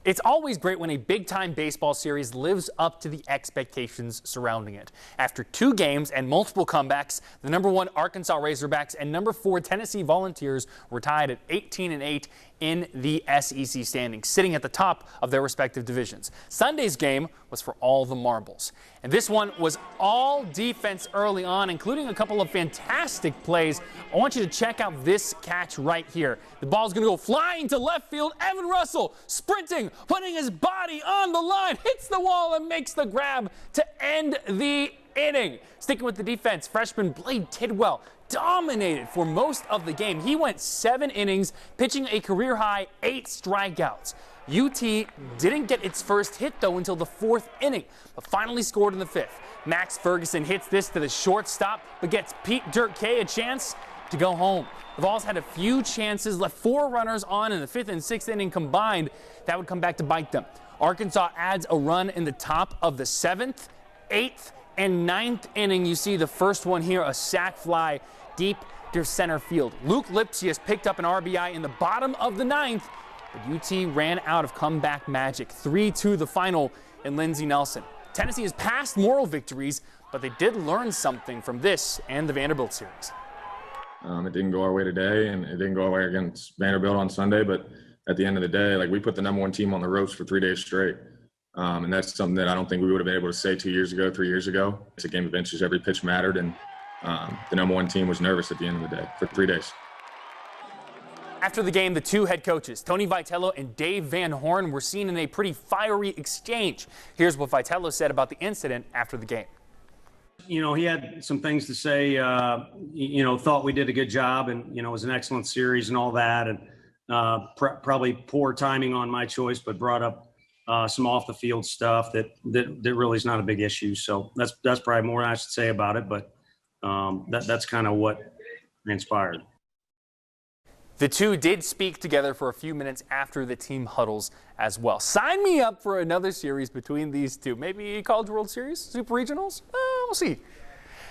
It's always great when a big-time baseball series lives up to the expectations surrounding it. After 2 games and multiple comebacks, the #1 Arkansas Razorbacks and #4 Tennessee Volunteers were tied at 18-8 in the SEC standings, sitting at the top of their respective divisions. Sunday's game was for all the marbles. And this one was all defense early on, including a couple of fantastic plays. I want you to check out this catch right here. The ball's going to go flying to left field. Evan Russell sprinting, putting his body on the line, hits the wall and makes the grab to end the inning. Sticking with the defense, freshman Blade Tidwell dominated for most of the game. He went 7 innings, pitching a career-high 8 strikeouts. UT didn't get its first hit, though, until the 4th inning, but finally scored in the 5th. Max Ferguson hits this to the shortstop, but gets Pete Durkee a chance to go home. The Vols had a few chances, left 4 runners on in the 5th and 6th inning combined. That would come back to bite them. Arkansas adds a run in the top of the 7th, 8th, and 9th inning. You see the first one here, a sac fly deep to center field. Luke Lipsius picked up an RBI in the bottom of the 9th, but UT ran out of comeback magic. 3-2 the final in Lindsey Nelson. Tennessee has passed moral victories, but they did learn something from this and the Vanderbilt series. It didn't go our way today, and it didn't go our way against Vanderbilt on Sunday, but at the end of the day, we put the #1 team on the ropes for 3 days straight. And that's something that I don't think we would have been able to say 2 years ago, 3 years ago. It's a game of inches. Every pitch mattered, and the #1 team was nervous at the end of the day for 3 days. After the game, the 2 head coaches, Tony Vitello and Dave Van Horn, were seen in a pretty fiery exchange. Here's what Vitello said about the incident after the game. You know, he had some things to say, thought we did a good job, and, it was an excellent series and all that. And probably poor timing on my choice, but brought up some off the field stuff that really is not a big issue. So that's probably more I should say about it, but that's kind of what transpired. The 2 did speak together for a few minutes after the team huddles as well. Sign me up for another series between these 2. Maybe College World Series, Super Regionals? We'll see.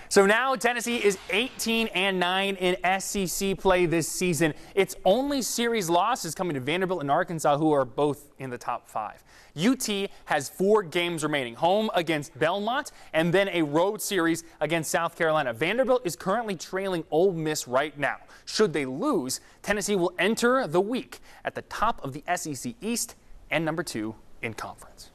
So now Tennessee is 18-9 in SEC play this season. Its only series loss is coming to Vanderbilt and Arkansas, who are both in the top 5. UT has 4 games remaining, home against Belmont and then a road series against South Carolina. Vanderbilt is currently trailing Ole Miss right now. Should they lose, Tennessee will enter the week at the top of the SEC East and #2 in conference.